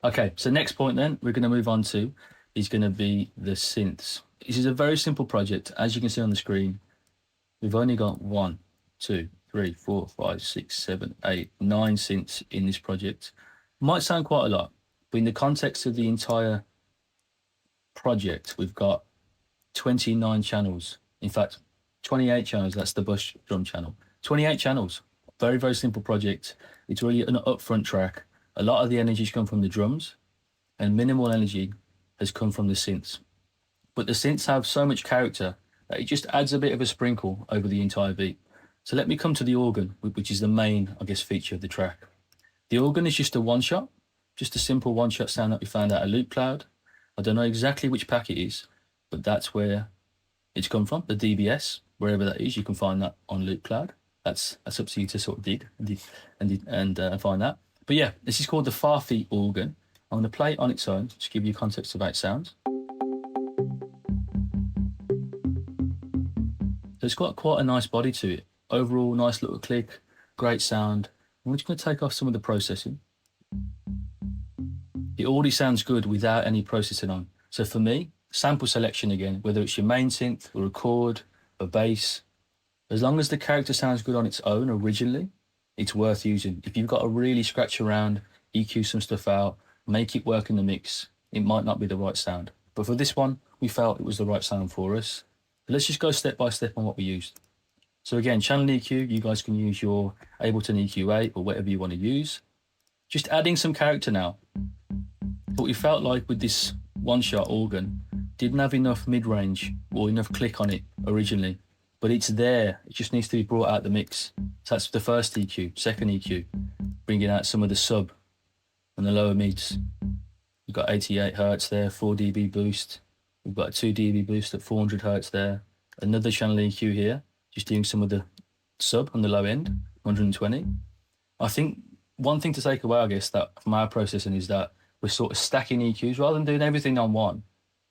Okay, so next point then we're going to move on to is going to be the synths. This is a very simple project. As you can see on the screen, we've only got 1, 2, 3, 4, 5, 6, 7, 8, 9 synths in this project. Might sound quite a lot, but in the context of the entire project, we've got 29 channels. In fact, 28 channels. That's the Bush drum channel. 28 channels. Very, very simple project. It's really an upfront track. A lot of the energy's come from the drums, and minimal energy has come from the synths. But the synths have so much character that it just adds a bit of a sprinkle over the entire beat. So let me come to the organ, which is the main, I guess, feature of the track. The organ is just a one-shot, just a simple one-shot sound that we found out of Loop Cloud. I don't know exactly which pack it is, but that's where it's come from, the DBS, wherever that is. You can find that on Loop Cloud. That's up to you to sort of dig and find that. But yeah, this is called the Farfeet organ. I'm going to play it on its own to give you context of how it sounds. So it's got quite a nice body to it. Overall, nice little click, great sound. I'm just going to take off some of the processing. It already sounds good without any processing on. So for me, sample selection again, whether it's your main synth or a chord, a bass, as long as the character sounds good on its own originally, it's worth using. If you've got to really scratch around, EQ some stuff out, make it work in the mix, it might not be the right sound. But for this one, we felt it was the right sound for us. But let's just go step by step on what we used. So again, channel EQ, you guys can use your Ableton EQ8 or whatever you want to use. Just adding some character now. What we felt like with this one-shot organ, didn't have enough mid-range or enough click on it originally, but it's there. It just needs to be brought out the mix. So that's the first EQ, second EQ, bringing out some of the sub and the lower mids. We've got 88 Hertz there, 4 dB boost. We've got a 2 dB boost at 400 Hertz there. Another channel EQ here, just doing some of the sub on the low end, 120. I think one thing to take away, I guess, that from our processing is that we're sort of stacking EQs rather than doing everything on one.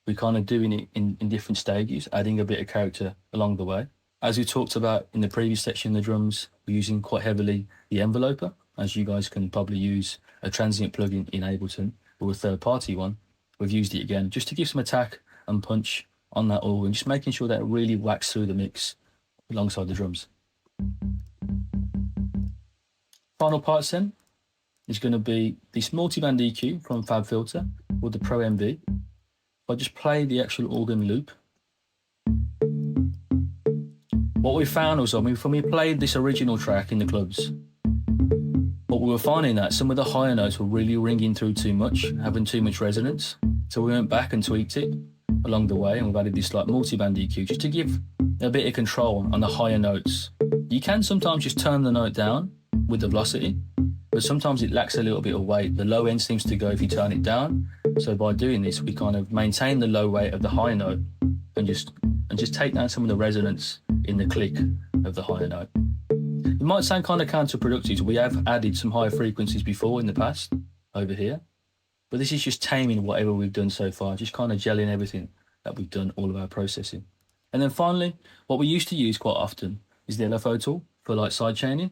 We're kind of doing it in different stages, adding a bit of character along the way. As we talked about in the previous section, the drums, we're using quite heavily the enveloper, as you guys can probably use a transient plugin in Ableton or a third-party one. We've used it again just to give some attack and punch on that organ, just making sure that it really whacks through the mix alongside the drums. Final parts then is going to be this multi-band EQ from FabFilter or the Pro MV. If I just play the actual organ loop, what we found was, when we played this original track in the clubs, what we were finding that some of the higher notes were really ringing through too much, having too much resonance. So we went back and tweaked it along the way, and we've added this like multi-band EQ just to give a bit of control on the higher notes. You can sometimes just turn the note down with the velocity, but sometimes it lacks a little bit of weight. The low end seems to go if you turn it down. So by doing this, we kind of maintain the low weight of the high note and just take down some of the resonance in the click of the higher note. It might sound kind of counterproductive. We have added some higher frequencies before in the past over here, but this is just taming whatever we've done so far, just kind of gelling everything that we've done, all of our processing. And then finally, what we used to use quite often is the LFO tool for like sidechaining.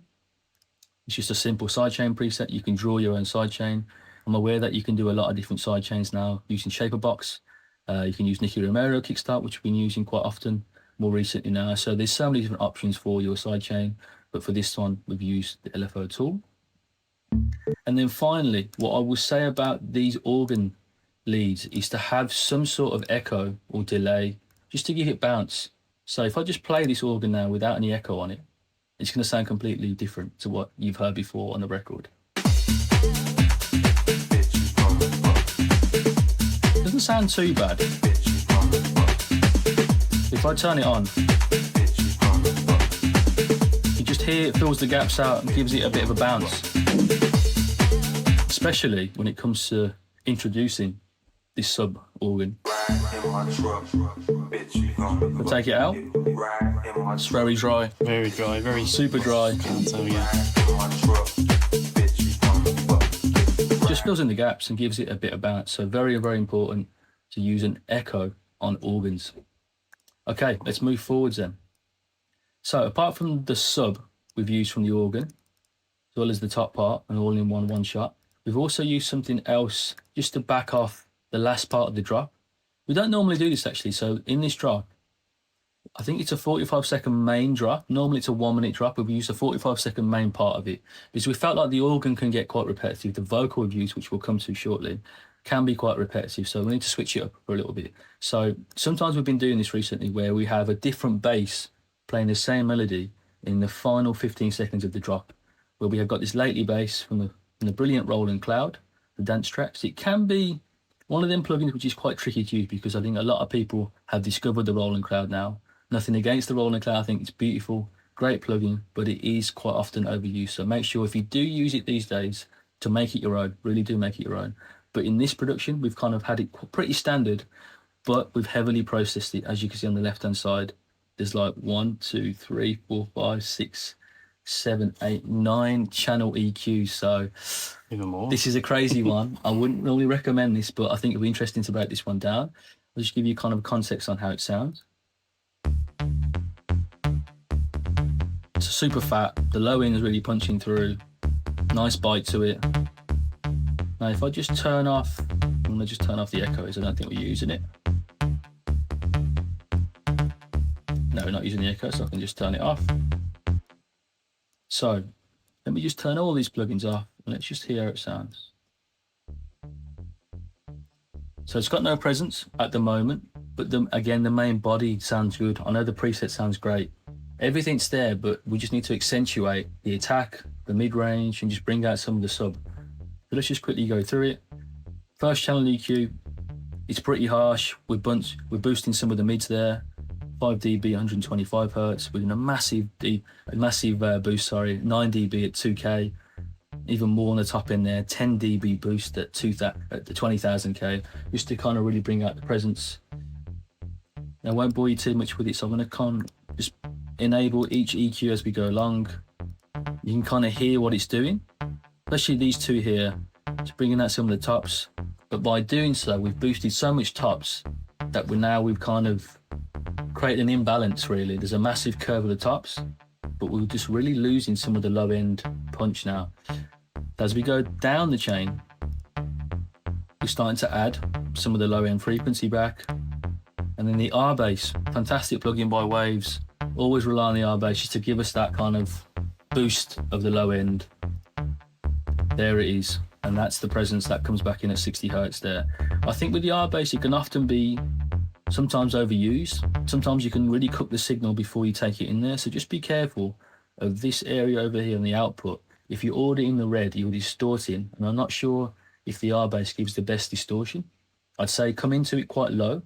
It's just a simple sidechain preset. You can draw your own sidechain. I'm aware that you can do a lot of different sidechains now using Shaperbox. You can use Nicky Romero Kickstart, which we've been using quite often more recently now. So there's so many different options for your sidechain, but for this one, we've used the LFO tool. And then finally, what I will say about these organ leads is to have some sort of echo or delay, just to give it bounce. So if I just play this organ now without any echo on it, it's going to sound completely different to what you've heard before on the record. Doesn't sound too bad. If I turn it on, you just hear it fills the gaps out and gives it a bit of a bounce. Especially when it comes to introducing this sub organ. I'll take it out. It's very dry. Very dry, very super dry. Can't tell you. Just fills in the gaps and gives it a bit of bounce. So very, very important to use an echo on organs. Okay, let's move forwards then. So apart from the sub we've used from the organ, as well as the top part and all in one shot, We've also used something else just to back off the last part of the drop. We don't normally do this actually. So in this drop, I think it's a 45-second main drop. Normally it's a 1 minute drop, but we use a 45-second main part of it because we felt like the organ can get quite repetitive. The vocal we've used, which we'll come to shortly, can be quite repetitive. So we need to switch it up for a little bit. So sometimes we've been doing this recently where we have a different bass playing the same melody in the final 15 seconds of the drop, where we have got this lately bass from the brilliant Rolling Cloud, the dance tracks. It can be one of them plugins which is quite tricky to use because I think a lot of people have discovered the Rolling Cloud now. Nothing against the Rolling Cloud, I think it's beautiful, great plugin, but it is quite often overused. So make sure if you do use it these days to make it your own, really do make it your own. But in this production, we've kind of had it pretty standard, but we've heavily processed it. As you can see on the left-hand side, there's like 1, 2, 3, 4, 5, 6, 7, 8, 9 channel EQs. So even more. This is a crazy one. I wouldn't really recommend this, but I think it'll be interesting to break this one down. I'll just give you kind of context on how it sounds. It's super fat. The low end is really punching through. Nice bite to it. Now, if I just turn off, I'm going to just turn off the echoes. I don't think we're using it. No, we're not using the echo, so I can just turn it off. So let me just turn all these plugins off and let's just hear how it sounds. So it's got no presence at the moment, but again, the main body sounds good. I know the preset sounds great. Everything's there, but we just need to accentuate the attack, the mid-range, and just bring out some of the sub. So let's just quickly go through it. First channel EQ, it's pretty harsh. We're boosting some of the mids there. 5 dB, 125 hertz, with a massive boost, 9 dB at 2K, even more on the top end there, 10 dB boost at the 20,000K, just to kind of really bring out the presence. I won't bore you too much with it, so I'm going to just enable each EQ as we go along. You can kind of hear what it's doing, especially these two here. It's bringing out some of the tops, but by doing so, we've boosted so much tops that we've kind of created an imbalance really. There's a massive curve of the tops, but we're just really losing some of the low end punch now. As we go down the chain, we're starting to add some of the low end frequency back. And then the R bass, fantastic plugin by Waves. Always rely on the R bass just to give us that kind of boost of the low end. There it is. And that's the presence that comes back in at 60 hertz there. I think with the R bass, it can often be sometimes overused. Sometimes you can really cook the signal before you take it in there. So just be careful of this area over here on the output. If you order in the red, you're distorting. And I'm not sure if the R bass gives the best distortion. I'd say come into it quite low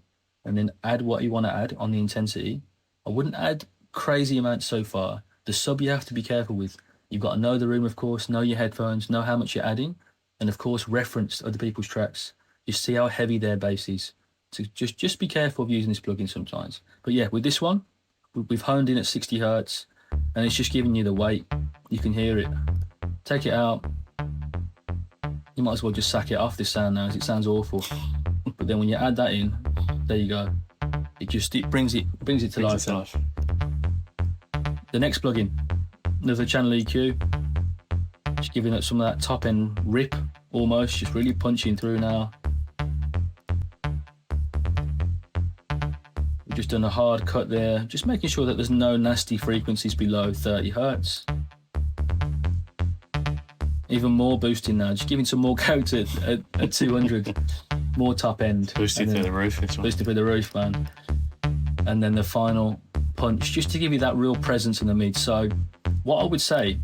and then add what you want to add on the intensity. I wouldn't add crazy amounts so far. The sub you have to be careful with. You've got to know the room, of course, know your headphones, know how much you're adding, and of course reference other people's tracks. Just see how heavy their bass is. So just be careful of using this plugin sometimes. But yeah, with this one, we've honed in at 60 hertz and it's just giving you the weight. You can hear it. Take it out. You might as well just sack it off this sound now, as it sounds awful. But then when you add that in, there you go. It brings it to life. The next plugin, another channel EQ, just giving it some of that top end rip almost, just really punching through now. We've just done a hard cut there, just making sure that there's no nasty frequencies below 30 hertz. Even more boosting now, just giving some more character at 200, more top end. Boosted through the roof, this one. Boosted through the roof, man. And then the final punch, just to give you that real presence in the mid. So what I would say,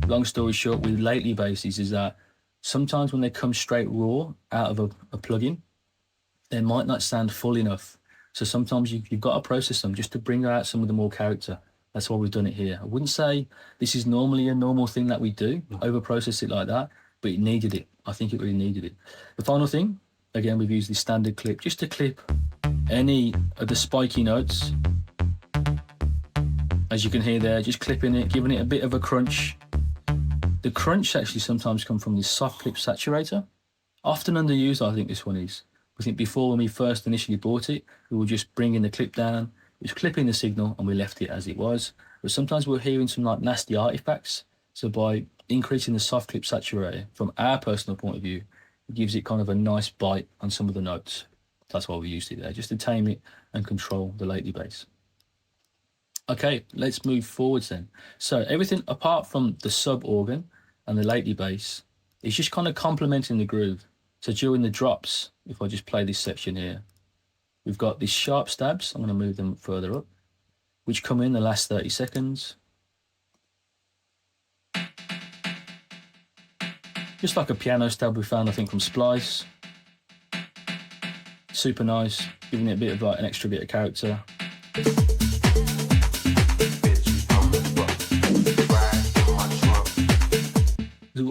long story short, with lately basses is that sometimes when they come straight raw out of a plugin, they might not sound full enough. So sometimes you've got to process them just to bring out some of the more character. That's why we've done it here. I wouldn't say this is normally a normal thing that we do, over-process it like that, but it needed it. I think it really needed it. The final thing, again, we've used this standard clip, just to clip any of the spiky notes. As you can hear there, just clipping it, giving it a bit of a crunch. The crunch actually sometimes come from this soft clip saturator. Often underused, I think this one is. I think before, when we first initially bought it, we were just bringing the clip down, it was clipping the signal and we left it as it was. But sometimes we're hearing some like nasty artifacts. So by increasing the soft clip saturator, from our personal point of view, it gives it kind of a nice bite on some of the notes. That's why we used it there, just to tame it and control the lately bass. Okay, let's move forwards then. So everything apart from the sub organ and the lately bass is just kind of complementing the groove. So during the drops, if I just play this section here, we've got these sharp stabs. I'm going to move them further up, which come in the last 30 seconds. Just like a piano stab we found, I think, from Splice. Super nice, giving it a bit of like an extra bit of character.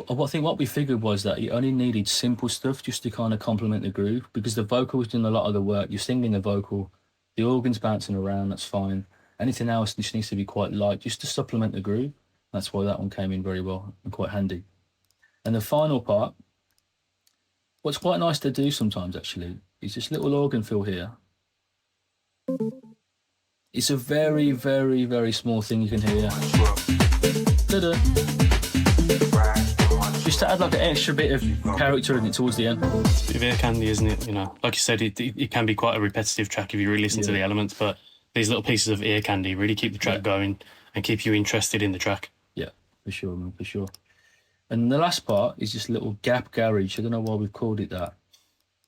I think what we figured was that you only needed simple stuff just to kind of complement the groove, because the vocal's doing a lot of the work. You're singing the vocal, the organ's bouncing around, that's fine. Anything else just needs to be quite light just to supplement the groove. That's why that one came in very well and quite handy. And the final part, what's quite nice to do sometimes actually, is this little organ fill here. It's a very, very, very small thing you can hear. Ta-da. Just to add like an extra bit of character in it towards the end. Bit of ear candy, isn't it? You know, like you said, it can be quite a repetitive track if you really listen to the elements, but these little pieces of ear candy really keep the track going and keep you interested in the track. Yeah, for sure, man, for sure. And the last part is this little gap garage. I don't know why we've called it that,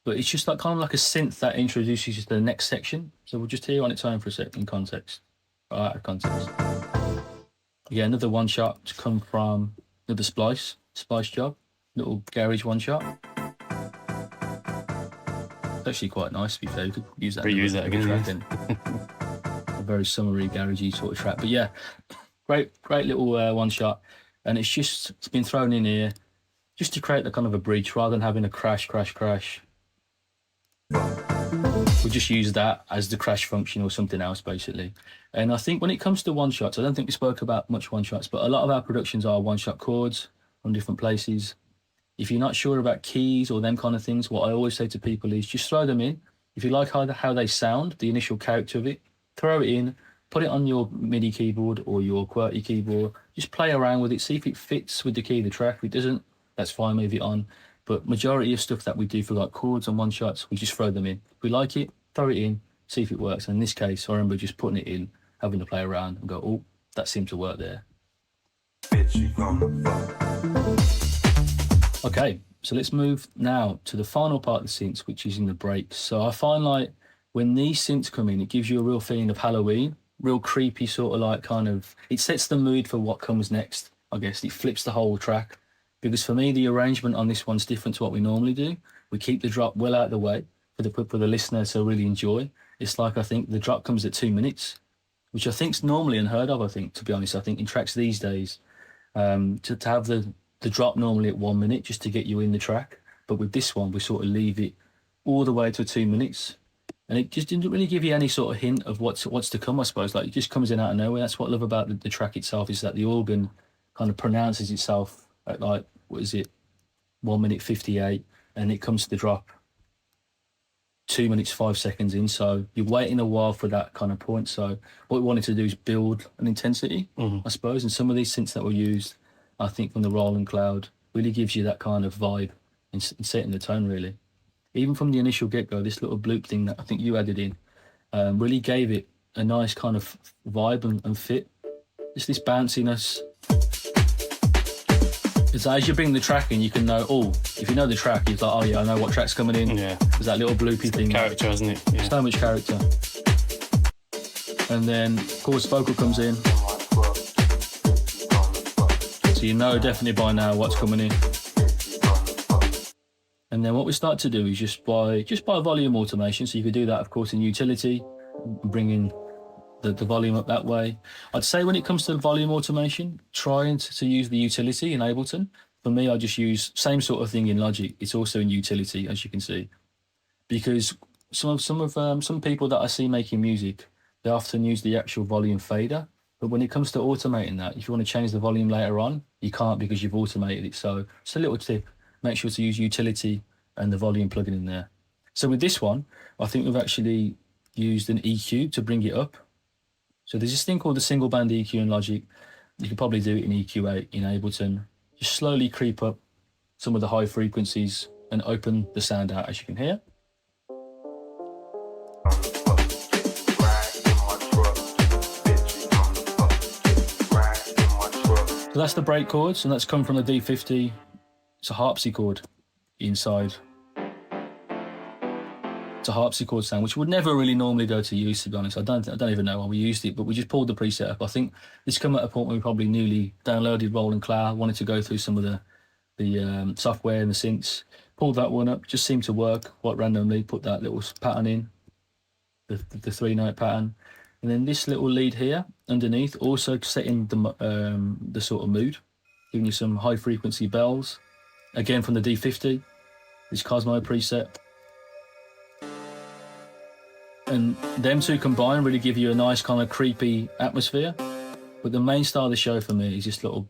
but it's just like kind of like a synth that introduces you to the next section. So we'll just hear on its own for a sec in context, or out of context. Yeah, another one shot to come from another Splice job, little garage one shot. It's actually quite nice, to be fair. You could use that. Reuse that again. Track in. A very summery, garagey sort of track. But yeah, great little one shot. And it's been thrown in here just to create the kind of a bridge rather than having a crash. We'll just use that as the crash function or something else, basically. And I think when it comes to one shots, I don't think we spoke about much one shots, but a lot of our productions are one shot chords from different places. If you're not sure about keys or them kind of things, what I always say to people is just throw them in. If you like how they sound, the initial character of it, throw it in, put it on your MIDI keyboard or your QWERTY keyboard, just play around with it, see if it fits with the key of the track. If it doesn't, that's fine, move it on. But majority of stuff that we do for like chords and one shots, we just throw them in. If we like it, throw it in, see if it works. And in this case, I remember just putting it in, having to play around and go, oh, that seemed to work there. Okay, so let's move now to the final part of the synths, which is in the breaks. So I find like when these synths come in, it gives you a real feeling of Halloween, real creepy sort of like kind of, it sets the mood for what comes next, I guess. It flips the whole track. Because for me, the arrangement on this one's different to what we normally do. We keep the drop well out of the way for the listener to really enjoy. It's like, I think the drop comes at 2 minutes, which I think's normally unheard of, I think, to be honest. I think in tracks these days, to have the drop normally at 1 minute just to get you in the track. But with this one, we sort of leave it all the way to 2 minutes. And it just didn't really give you any sort of hint of what's to come, I suppose. Like, it just comes in out of nowhere. That's what I love about the track itself, is that the organ kind of pronounces itself at like, what is it, 1 minute 58, and it comes to the drop 2 minutes 5 seconds in. So you're waiting a while for that kind of point. So what we wanted to do is build an intensity, I suppose. And some of these synths that were used, I think from the Roland Cloud, really gives you that kind of vibe in setting the tone, really. Even from the initial get-go, this little bloop thing that I think you added in really gave it a nice kind of vibe and fit. Just this bounciness. It's like, as you bring the track in, you can know, oh, if you know the track, you're like, oh yeah, I know what track's coming in. Yeah. There's that little bloopy thing. Character, hasn't it? Yeah. So much character. And then, of course, vocal comes in. So you know definitely by now what's coming in. And then what we start to do is just by volume automation. So you could do that, of course, in utility, bring in the volume up that way. I'd say when it comes to volume automation, trying to use the utility in Ableton. For me, I just use same sort of thing in Logic. It's also in utility, as you can see, because some people that I see making music, they often use the actual volume fader. But when it comes to automating that, if you want to change the volume later on, you can't because you've automated it. So it's a little tip. Make sure to use utility and the volume plugin in there. So with this one, I think we've actually used an EQ to bring it up. So there's this thing called the single band EQ in Logic. You could probably do it in EQ8 in Ableton. just slowly creep up some of the high frequencies and open the sound out, as you can hear. So that's the break chords, and that's come from the D50. It's a harpsichord inside. It's a harpsichord sound, which would never really normally go to use, to be honest. I don't even know why we used it, but we just pulled the preset up. I think this come at a point where we probably newly downloaded Roland Cloud, wanted to go through some of the software and the synths. Pulled that one up, just seemed to work quite randomly. Put that little pattern in, the 3-note pattern. And then this little lead here underneath, also setting the sort of mood, giving you some high frequency bells, again from the D50, this Cosmo preset. And them two combined really give you a nice kind of creepy atmosphere. But the main star of the show for me is this little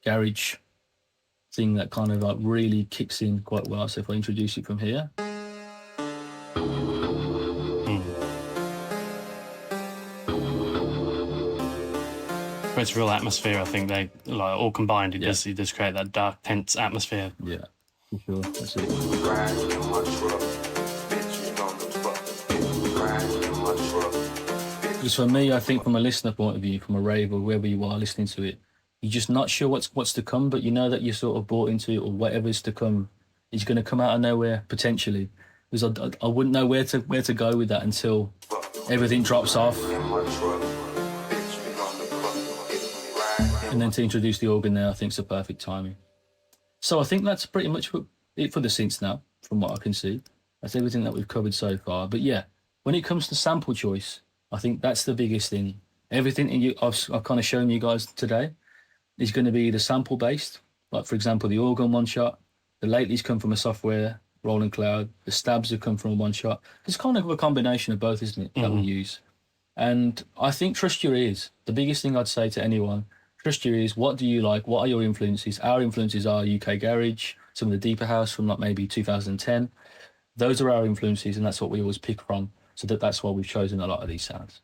garage thing that kind of like really kicks in quite well. So if I introduce it from here. It's real atmosphere. I think they like all combined. It does create that dark, tense atmosphere. Yeah, for sure. That's it. Because for me, I think from a listener point of view, from a rave or wherever you are listening to it, you're just not sure what's to come, but you know that you're sort of bought into it, or whatever's to come is going to come out of nowhere potentially. Because I wouldn't know where to go with that until everything drops off. And then to introduce the organ there, I think it's the perfect timing. So I think that's pretty much it for the synths now, from what I can see. That's everything that we've covered so far. But yeah, when it comes to sample choice, I think that's the biggest thing. Everything I've kind of shown you guys today is going to be the sample based. Like for example, the organ one shot, the latelys come from a software, Roland Cloud, the stabs have come from a one shot. It's kind of a combination of both, isn't it, that we use. And I think trust your ears. The biggest thing I'd say to anyone, trust your ears. What do you like? What are your influences? Our influences are UK garage, some of the deeper house from like maybe 2010. Those are our influences, and that's what we always pick from. So that's why we've chosen a lot of these sounds.